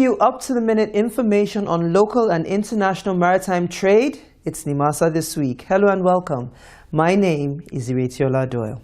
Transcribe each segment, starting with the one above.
you up-to-the-minute information on local and international maritime trade. It's Nimasa this week. Hello and welcome. My name is Iretiola Doyle.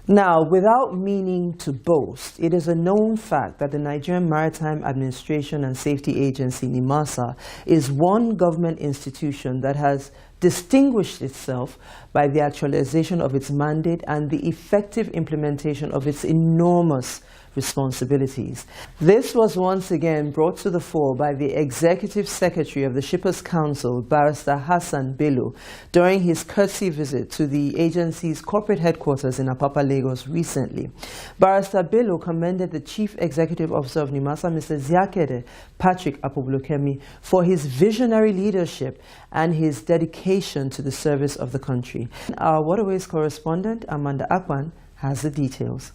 Now, without meaning to boast, it is a known fact that the Nigerian Maritime Administration and Safety Agency, Nimasa, is one government institution that has distinguished itself by the actualization of its mandate and the effective implementation of its enormous responsibilities. This was once again brought to the fore by the Executive Secretary of the Shippers Council, Barrister Hassan Bello, during his courtesy visit to the agency's corporate headquarters in Apapa, Lagos recently. Barrister Bello commended the Chief Executive Officer of Nimasa, Mr. Ziakede Patrick Apobulokemi, for his visionary leadership and his dedication to the service of the country. Our Waterways correspondent, Amanda Akpan, has the details.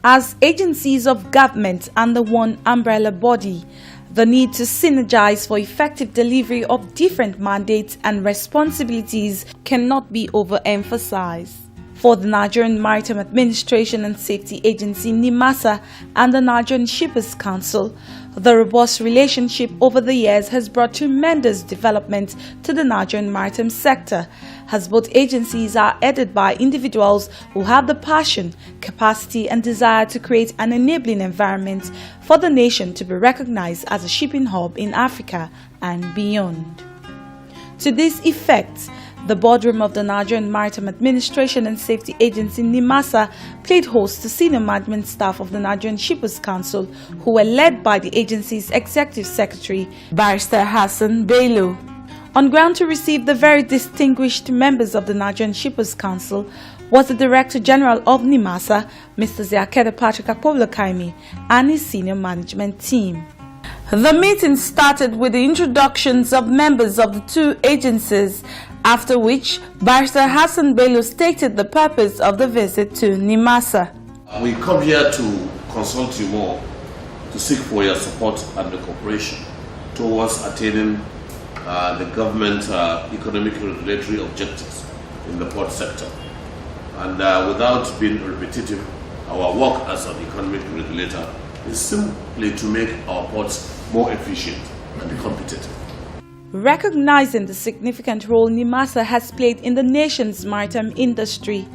As agencies of government under one umbrella body, the need to synergize for effective delivery of different mandates and responsibilities cannot be overemphasized. For the Nigerian Maritime Administration and Safety Agency, Nimasa, and the Nigerian Shippers Council, the robust relationship over the years has brought tremendous development to the Nigerian maritime sector, as both agencies are headed by individuals who have the passion, capacity and desire to create an enabling environment for the nation to be recognized as a shipping hub in Africa and beyond. To this effect, the boardroom of the Nigerian Maritime Administration and Safety Agency, Nimasa, played host to senior management staff of the Nigerian Shippers Council, who were led by the agency's Executive Secretary, Barrister Hassan Bello. On ground to receive the very distinguished members of the Nigerian Shippers Council was the Director General of Nimasa, Mr. Ziakede Patrick Apobulokemi, and his senior management team. The meeting started with the introductions of members of the two agencies, after which Barrister Hassan Bello stated the purpose of the visit to Nimasa. We come here to consult you more, to seek for your support and the cooperation towards attaining the government economic regulatory objectives in the port sector. And without being repetitive, our work as an economic regulator is simply to make our ports more efficient and competitive. Recognizing the significant role Nimasa has played in the nation's maritime industry,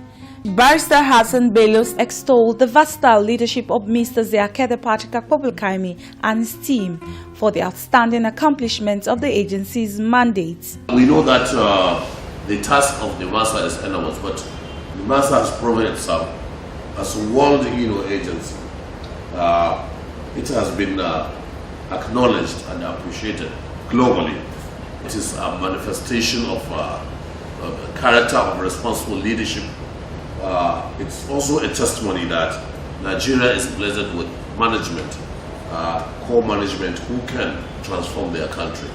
Barrister Hassan Bello extolled the versatile leadership of Mr. Ziakede Patrick Apobulokemi and his team for the outstanding accomplishments of the agency's mandates. We know that the task of Nimasa is enormous, but Nimasa has proven itself as a world agency. It has been acknowledged and appreciated globally. It is a manifestation of a character of responsible leadership. It's also a testimony that Nigeria is blessed with management, core management who can transform their country.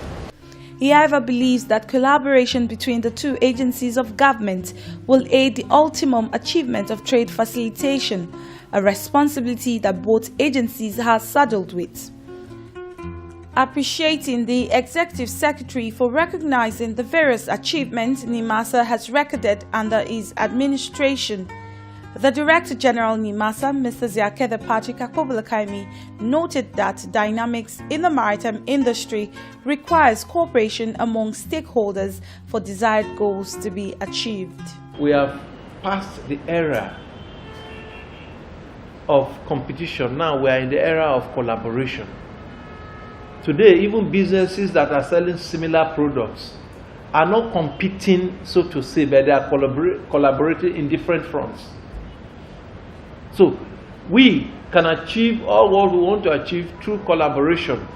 He, however, believes that collaboration between the two agencies of government will aid the ultimate achievement of trade facilitation, a responsibility that both agencies are saddled with. Appreciating the Executive Secretary for recognizing the various achievements Nimasa has recorded under his administration, the Director General Nimasa, Mr. Ziakede Patrick Apobulokemi, noted that dynamics in the maritime industry requires cooperation among stakeholders for desired goals to be achieved. We have passed the era of competition. Now we are in the era of collaboration. Today, even businesses that are selling similar products are not competing, so to say, but they are collaborating in different fronts. So, we can achieve all what we want to achieve through collaboration.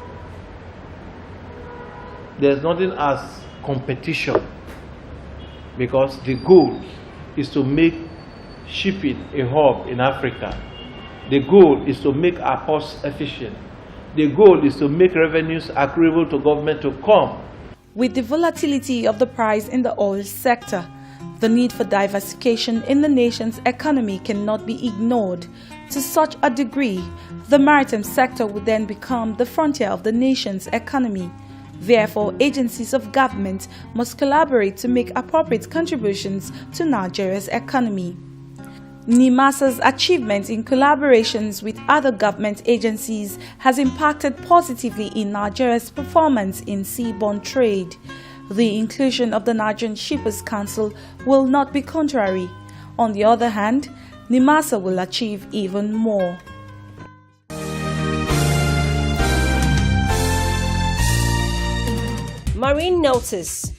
There's nothing as competition, because the goal is to make shipping a hub in Africa. The goal is to make our ports efficient. The goal is to make revenues accruable to government to come. With the volatility of the price in the oil sector, the need for diversification in the nation's economy cannot be ignored. To such a degree, the maritime sector would then become the frontier of the nation's economy. Therefore, agencies of government must collaborate to make appropriate contributions to Nigeria's economy. Nimasa's achievement in collaborations with other government agencies has impacted positively in Nigeria's performance in seaborne trade. The inclusion of the Nigerian Shippers Council will not be contrary. On the other hand, Nimasa will achieve even more. Marine notice.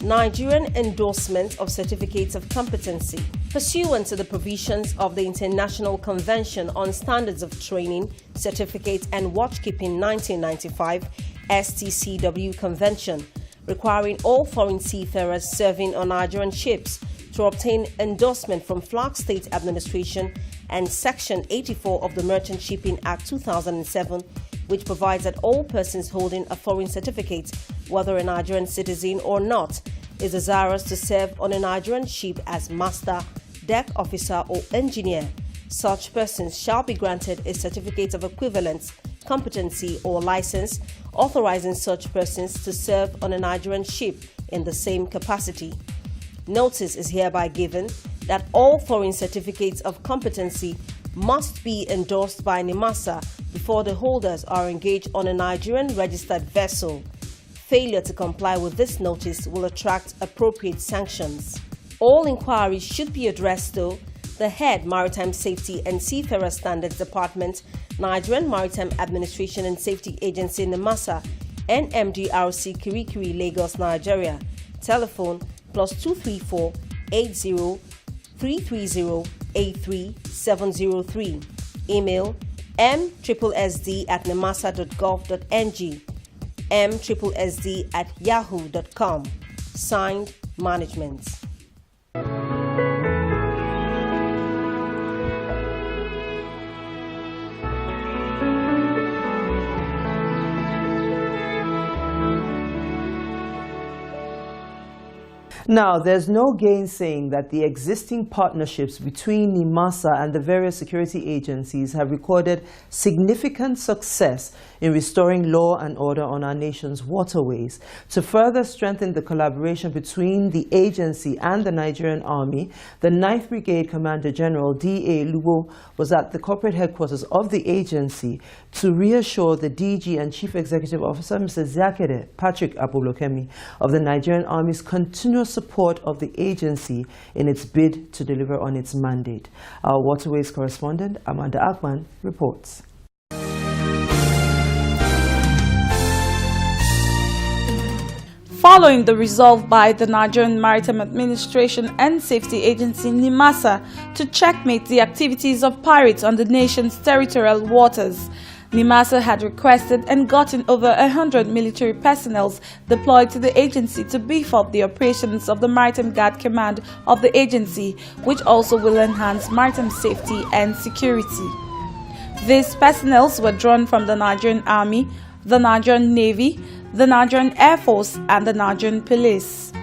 Nigerian endorsement of certificates of competency. Pursuant to the provisions of the International Convention on Standards of Training, Certificate and Watchkeeping 1995 STCW Convention, requiring all foreign seafarers serving on Nigerian ships to obtain endorsement from Flag State Administration, and Section 84 of the Merchant Shipping Act 2007, which provides that all persons holding a foreign certificate, whether a Nigerian citizen or not, is desirous to serve on a Nigerian ship as master, deck officer or engineer. Such persons shall be granted a certificate of equivalence, competency or license authorizing such persons to serve on a Nigerian ship in the same capacity. Notice is hereby given that all foreign certificates of competency must be endorsed by Nimasa before the holders are engaged on a Nigerian registered vessel. Failure to comply with this notice will attract appropriate sanctions. All inquiries should be addressed to the Head Maritime Safety and Seafarer Standards Department, Nigerian Maritime Administration and Safety Agency Nimasa, NMDRC Kirikiri, Lagos, Nigeria. Telephone +234 80 330 83703. Email mssd@nimasa.gov.ng, mssd@yahoo.com. Signed, Management. Now, there's no gainsaying that the existing partnerships between Nimasa and the various security agencies have recorded significant success in restoring law and order on our nation's waterways. To further strengthen the collaboration between the agency and the Nigerian Army, the 9th Brigade Commander General D.A. Lubo was at the corporate headquarters of the agency to reassure the DG and Chief Executive Officer, Mr. Zakede Patrick Abulokemi, of the Nigerian Army's continuous support of the agency in its bid to deliver on its mandate. Our waterways correspondent, Amanda Akman, reports. Following the resolve by the Nigerian Maritime Administration and Safety Agency Nimasa to checkmate the activities of pirates on the nation's territorial waters, Nimasa had requested and gotten over 100 military personnel deployed to the agency to beef up the operations of the Maritime Guard Command of the agency, which also will enhance maritime safety and security. These personnel were drawn from the Nigerian Army, the Nigerian Navy, the Nigerian Air Force and the Nigerian Police.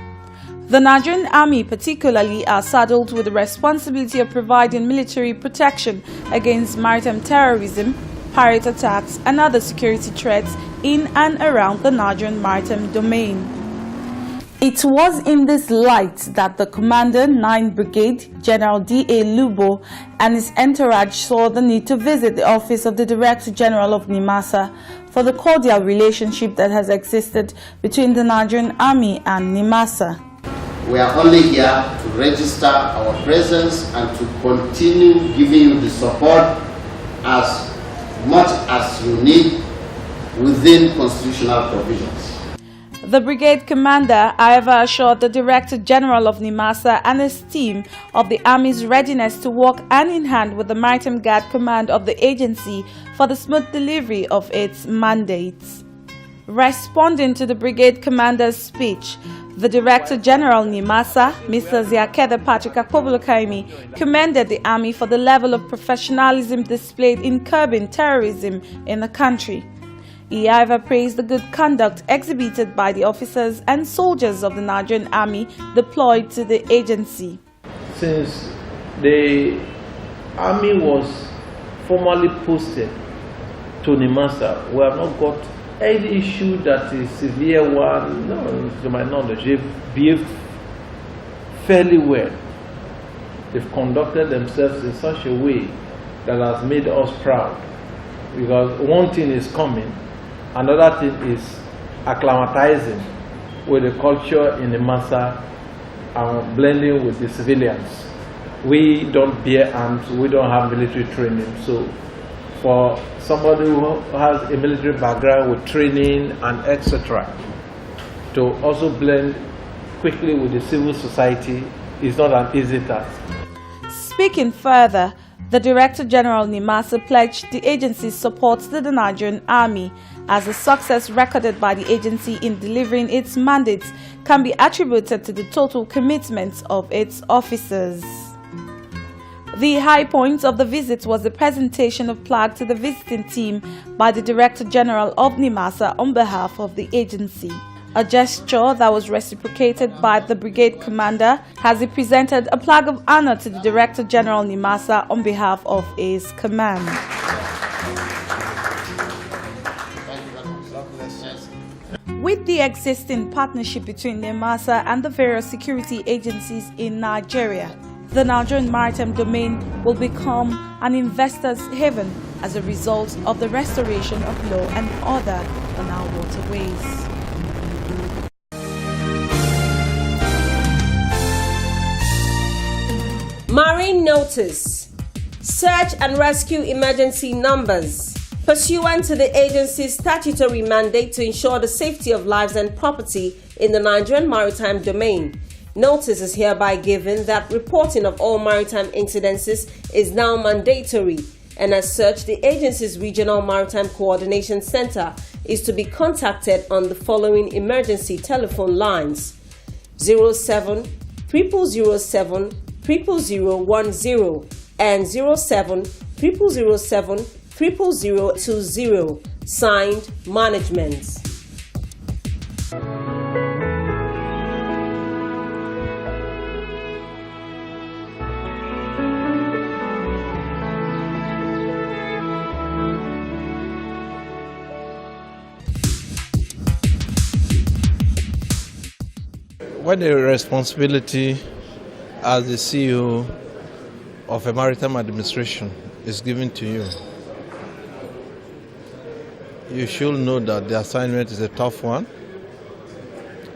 The Nigerian Army particularly are saddled with the responsibility of providing military protection against maritime terrorism, pirate attacks and other security threats in and around the Nigerian maritime domain. It was in this light that the Commander 9th Brigade, General D.A. Lubo, and his entourage saw the need to visit the office of the Director General of Nimasa for the cordial relationship that has existed between the Nigerian Army and Nimasa. We are only here to register our presence and to continue giving you the support as much as you need within constitutional provisions. The brigade commander, however, assured the Director General of Nimasa and his team of the Army's readiness to work hand in hand with the Maritime Guard Command of the agency for the smooth delivery of its mandates. Responding to the brigade commander's speech, the Director General Nimasa, Mr. Zakede Patrick Abulokemi, commended the Army for the level of professionalism displayed in curbing terrorism in the country. He however praised the good conduct exhibited by the officers and soldiers of the Nigerian Army deployed to the agency. Since the Army was formally posted to Nimasa, we have not got any issue that is severe one. No, to my knowledge, they've behaved fairly well. they've conducted themselves in such a way that has made us proud. Because one thing is coming, another thing is acclimatizing with the culture in Nimasa and blending with the civilians. We don't bear arms, we don't have military training. So for somebody who has a military background with training and etc., to also blend quickly with the civil society is not an easy task. Speaking further, the Director General Nimasa pledged the agency's support to the Nigerian Army, as the success recorded by the agency in delivering its mandates can be attributed to the total commitment of its officers. The high point of the visit was the presentation of plaque to the visiting team by the Director General of Nimasa on behalf of the agency. A gesture that was reciprocated by the brigade commander, as he presented a flag of honor to the Director General Nimasa on behalf of his command. With the existing partnership between Nimasa and the various security agencies in Nigeria, the Nigerian maritime domain will become an investor's haven as a result of the restoration of law and order on our waterways. Marine notice. Search and rescue emergency numbers. Pursuant to the agency's statutory mandate to ensure the safety of lives and property in the Nigerian maritime domain, notice is hereby given that reporting of all maritime incidences is now mandatory, and as such, the agency's Regional Maritime Coordination Center is to be contacted on the following emergency telephone lines: 07 0007 00010 and 07 0007 00020. Signed, Management. When the responsibility as the CEO of a maritime administration is given to you, you should know that the assignment is a tough one.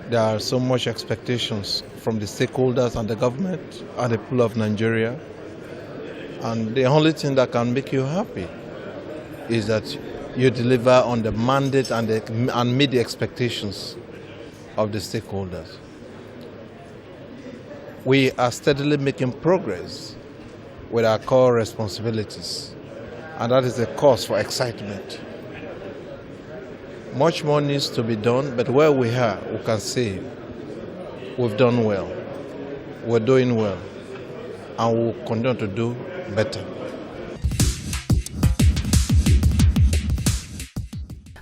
There are so much expectations from the stakeholders and the government and the people of Nigeria. And the only thing that can make you happy is that you deliver on the mandate and meet the expectations of the stakeholders. We are steadily making progress with our core responsibilities, and that is a cause for excitement. Much more needs to be done, but where we are, we can say we've done well, we're doing well, and we'll continue to do better.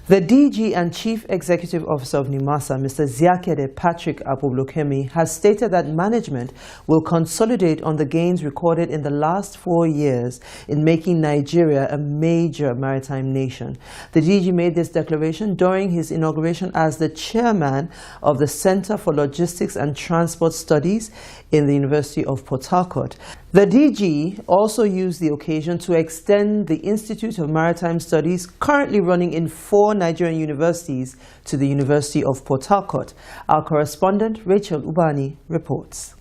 The DG and Chief Executive Officer of Nimasa, Mr. Ziakede Patrick Abublokemi, has stated that management will consolidate on the gains recorded in the last 4 years in making Nigeria a major maritime nation. The DG made this declaration during his inauguration as the chairman of the Center for Logistics and Transport Studies in the University of Port Harcourt. The DG also used the occasion to extend the Institute of Maritime Studies, currently running in 4 Nigerian universities, to the University of Port Harcourt. Our correspondent, Rachel Ubani, reports.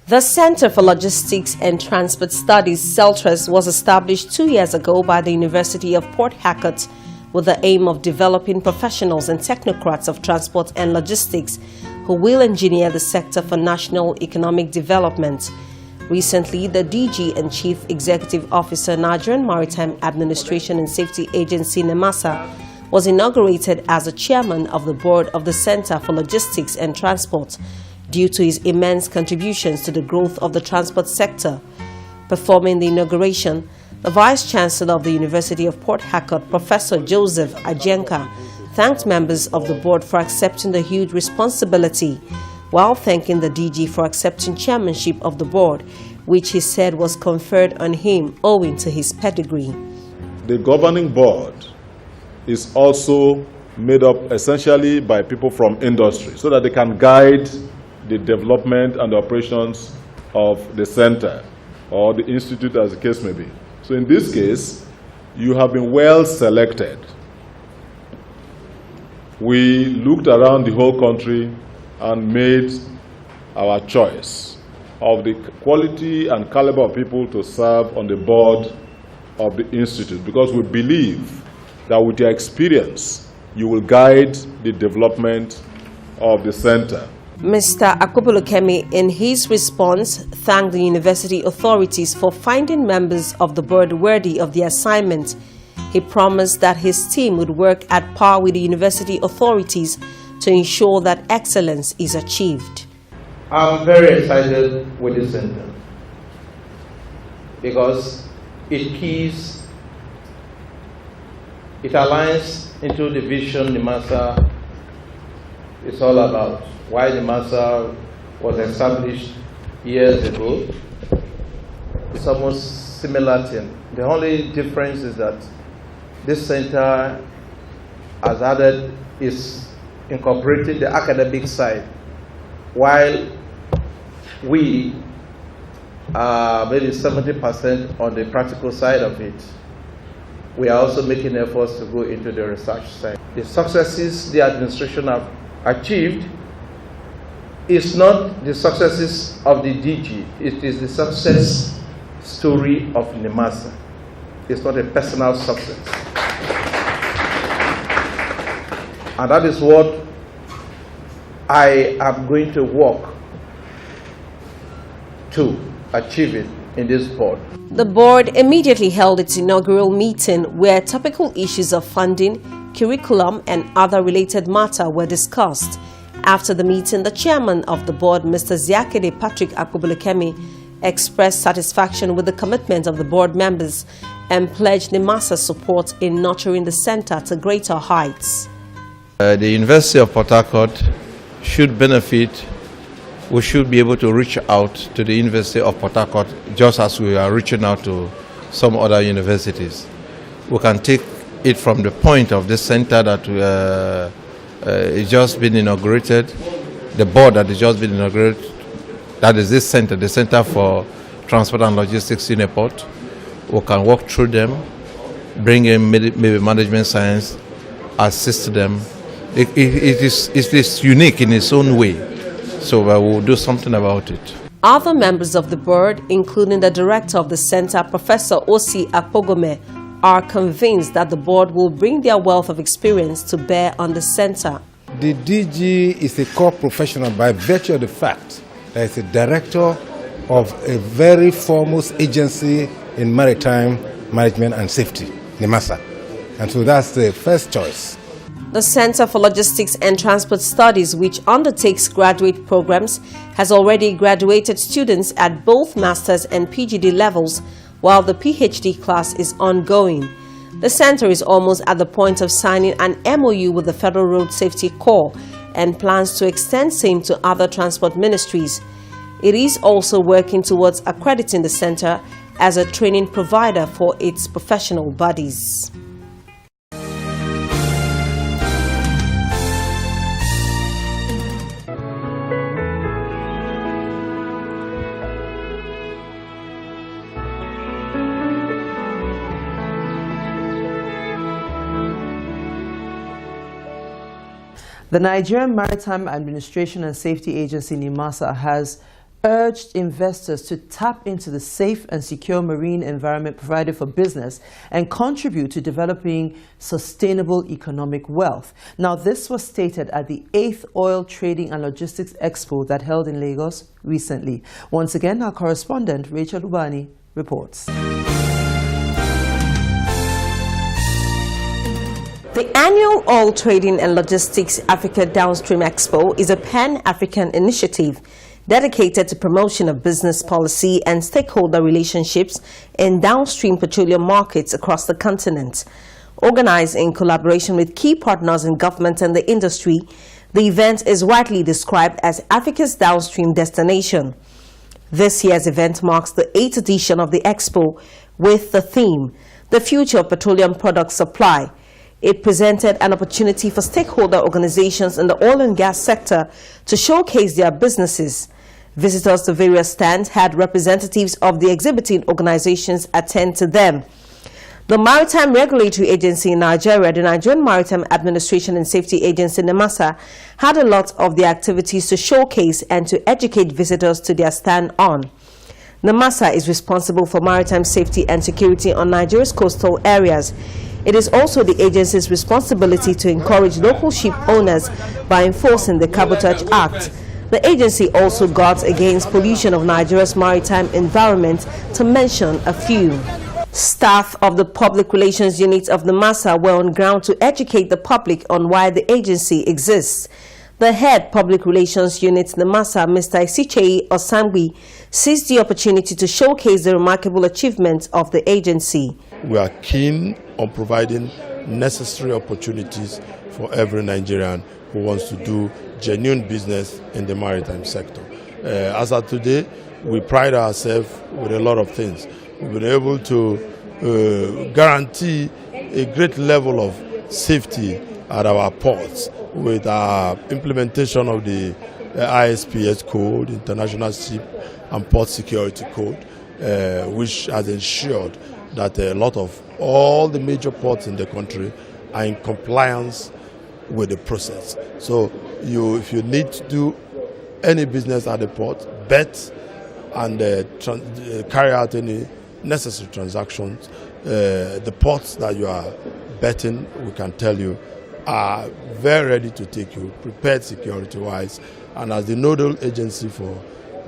The Center for Logistics and Transport Studies, CELTRAS, was established 2 years ago by the University of Port Harcourt with the aim of developing professionals and technocrats of transport and logistics who will engineer the sector for national economic development. Recently, the DG and Chief Executive Officer, Nigerian Maritime Administration and Safety Agency, Nimasa, was inaugurated as the chairman of the board of the Center for Logistics and Transport due to his immense contributions to the growth of the transport sector. Performing the inauguration, the Vice Chancellor of the University of Port Harcourt, Professor Joseph Ajenka, thanked members of the board for accepting the huge responsibility, while thanking the DG for accepting chairmanship of the board, which he said was conferred on him owing to his pedigree. The governing board is also made up essentially by people from industry so that they can guide the development and the operations of the center or the institute, as the case may be. So in this case, you have been well selected. We looked around the whole country and made our choice of the quality and caliber of people to serve on the board of the institute, because we believe that with your experience, you will guide the development of the center. Mr. Akpogbolokemi, in his response, thanked the university authorities for finding members of the board worthy of the assignment. He promised that his team would work at par with the university authorities to ensure that excellence is achieved. I'm very excited with this center because it aligns into the vision Nimasa is all about. Why Nimasa was established years ago. It's almost similar thing. The only difference is that this center has is incorporating the academic side, while we are maybe 70% on the practical side of it. We are also making efforts to go into the research side. The successes the administration have achieved is not the successes of the DG, it is the success story of Nimasa. It's not a personal success. And that is what I am going to work to achieve it in this board. The board immediately held its inaugural meeting where topical issues of funding, curriculum, and other related matters were discussed. After the meeting, the chairman of the board, Mr. Ziakede Patrick Akpogbolokemi, expressed satisfaction with the commitment of the board members and pledged Nimasa's support in nurturing the center to greater heights. The University of Port Harcourt should benefit. We should be able to reach out to the University of Port Harcourt just as we are reaching out to some other universities. We can take it from the point of this center that it's just been inaugurated, the board that has just been inaugurated, that is this center, the Center for Transport and Logistics in Port. We can walk through them, bring in maybe management science, assist them. It is unique in its own way, so we'll do something about it. Other members of the board, including the director of the center, Professor Osi Akpogome, are convinced that the board will bring their wealth of experience to bear on the center. The DG is a core professional by virtue of the fact that it's a director of a very foremost agency in maritime management and safety, Nimasa. And so that's the first choice. The Center for Logistics and Transport Studies, which undertakes graduate programs, has already graduated students at both master's and PhD levels, while the PhD class is ongoing. The center is almost at the point of signing an MOU with the Federal Road Safety Corps and plans to extend same to other transport ministries. It is also working towards accrediting the center as a training provider for its professional bodies. The Nigerian Maritime Administration and Safety Agency, Nimasa, has urged investors to tap into the safe and secure marine environment provided for business and contribute to developing sustainable economic wealth. Now, this was stated at the 8th Oil Trading and Logistics Expo that held in Lagos recently. Once again, our correspondent, Rachel Ubani, reports. The annual Oil Trading and Logistics Africa Downstream Expo is a pan-African initiative dedicated to promotion of business policy and stakeholder relationships in downstream petroleum markets across the continent. Organized in collaboration with key partners in government and the industry, the event is widely described as Africa's downstream destination. This year's event marks the 8th edition of the Expo with the theme, The Future of Petroleum Product Supply. It presented an opportunity for stakeholder organizations in the oil and gas sector to showcase their businesses. Visitors to various stands had representatives of the exhibiting organizations attend to them. The Maritime Regulatory Agency in Nigeria, the Nigerian Maritime Administration and Safety Agency, Nimasa, had a lot of the activities to showcase and to educate visitors to their stand on. Nimasa is responsible for maritime safety and security on Nigeria's coastal areas. It is also the agency's responsibility to encourage local ship owners by enforcing the Cabotage Act. The agency also guards against pollution of Nigeria's maritime environment, to mention a few. Staff of the Public Relations Unit of Nimasa were on ground to educate the public on why the agency exists. The head Public Relations Unit Nimasa, Mr. Isichei Osangwi, seized the opportunity to showcase the remarkable achievements of the agency. We are keen on providing necessary opportunities for every Nigerian who wants to do genuine business in the maritime sector. As of today, we pride ourselves with a lot of things. We've been able to guarantee a great level of safety at our ports with our implementation of the ISPS code, International Ship and Port Security Code, which has ensured that a lot of all the major ports in the country are in compliance with the process. So if you need to do any business at the port, bet and carry out any necessary transactions, the ports that you are betting, we can tell you, are very ready to take you, prepared security-wise, and as the nodal agency for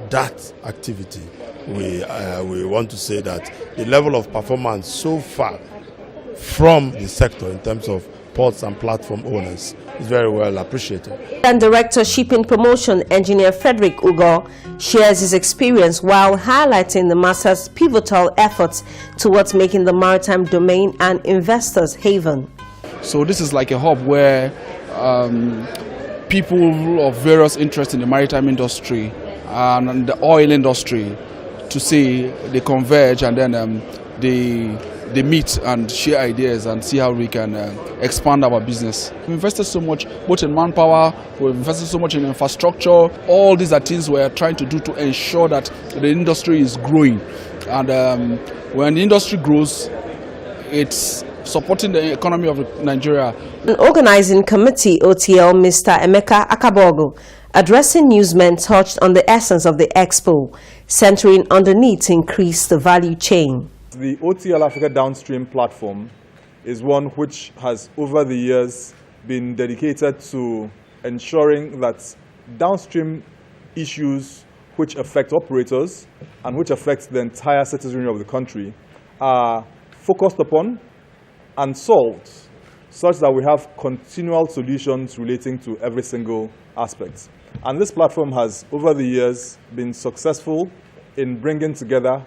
that activity, we want to say that the level of performance so far from the sector in terms of ports and platform owners is very well appreciated. And Director Shipping Promotion, Engineer Frederick Ugo, shares his experience while highlighting the Nimasa's pivotal efforts towards making the maritime domain an investor's haven. So this is like a hub where people of various interests in the maritime industry and the oil industry, to say they converge, and then they meet and share ideas and see how we can expand our business. We invested so much both in manpower, we've invested so much in infrastructure. All these are things we're trying to do to ensure that the industry is growing. And when the industry grows, it's supporting the economy of Nigeria. An organizing committee, OTL, Mr. Emeka Akabogo, addressing newsmen, touched on the essence of the expo, centering on the need to increase the value chain. The OTL Africa Downstream platform is one which has over the years been dedicated to ensuring that downstream issues which affect operators and which affect the entire citizenry of the country are focused upon and solved, such that we have continual solutions relating to every single aspect. And this platform has, over the years, been successful in bringing together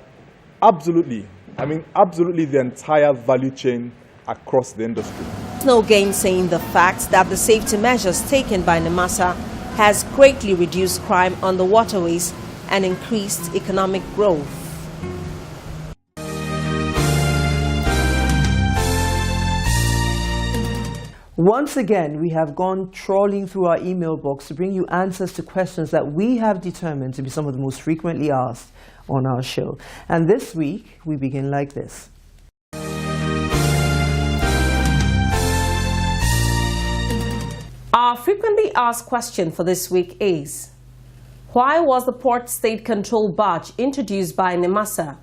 absolutely the entire value chain across the industry. No gainsaying the fact that the safety measures taken by Nimasa has greatly reduced crime on the waterways and increased economic growth. Once again, we have gone trawling through our email box to bring you answers to questions that we have determined to be some of the most frequently asked on our show. And this week, we begin like this. Our frequently asked question for this week is, why was the Port State Control Badge introduced by Nimasa?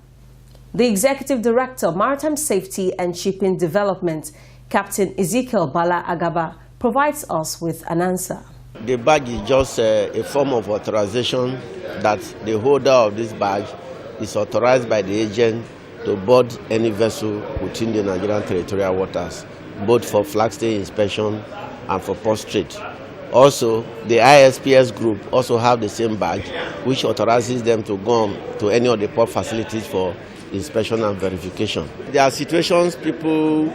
The Executive Director, Maritime Safety and Shipping Development, Captain Ezekiel Bala Agaba, provides us with an answer. The badge is just a form of authorization that the holder of this badge is authorized by the agent to board any vessel within the Nigerian territorial waters, both for flag stay inspection and for port strait. Also, the ISPS group also have the same badge, which authorizes them to go on to any of the port facilities for inspection and verification. There are situations people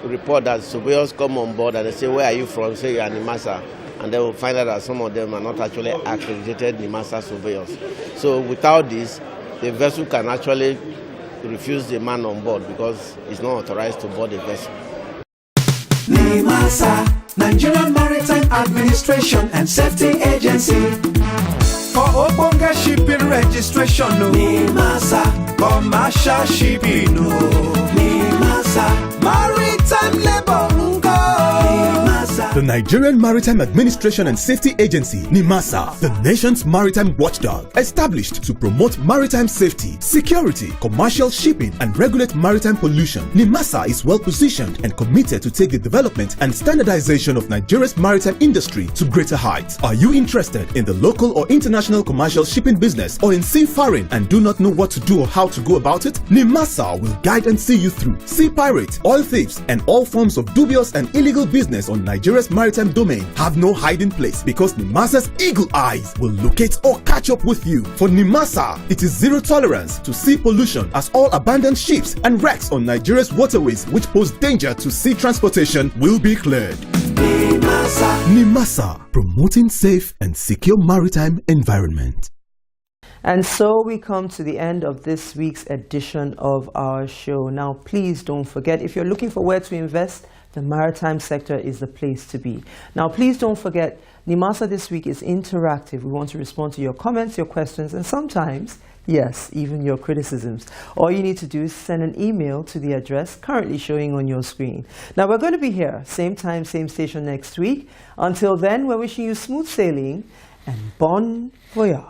report that surveyors come on board and they say, where are you from? Say you are Nimasa. And then we'll find out that some of them are not actually accredited Nimasa surveyors. So without this, the vessel can actually refuse the man on board because he's not authorized to board the vessel. Nimasa, Nigerian Maritime Administration and Safety Agency. For Obonga shipping registration, no. Nimasa, commercial shipping, no. Nimasa, maritime labor, no. Nimasa. The Nigerian Maritime Administration and Safety Agency, Nimasa, the nation's maritime watchdog, established to promote maritime safety, security, commercial shipping, and regulate maritime pollution. Nimasa is well positioned and committed to take the development and standardization of Nigeria's maritime industry to greater heights. Are you interested in the local or international commercial shipping business or in seafaring and do not know what to do or how to go about it? Nimasa will guide and see you through. Sea pirates, oil thieves, and all forms of dubious and illegal business on Nigeria's maritime domain have no hiding place because Nimasa's eagle eyes will locate or catch up with you. For Nimasa, it is zero tolerance to sea pollution as all abandoned ships and wrecks on Nigeria's waterways which pose danger to sea transportation will be cleared. Nimasa. Nimasa, promoting safe and secure maritime environment. And so we come to the end of this week's edition of our show. Now, please don't forget, if you're looking for where to invest, the maritime sector is the place to be. Now, please don't forget, Nimasa this week is interactive. We want to respond to your comments, your questions, and sometimes, yes, even your criticisms. All you need to do is send an email to the address currently showing on your screen. Now, we're going to be here, same time, same station next week. Until then, we're wishing you smooth sailing and bon voyage.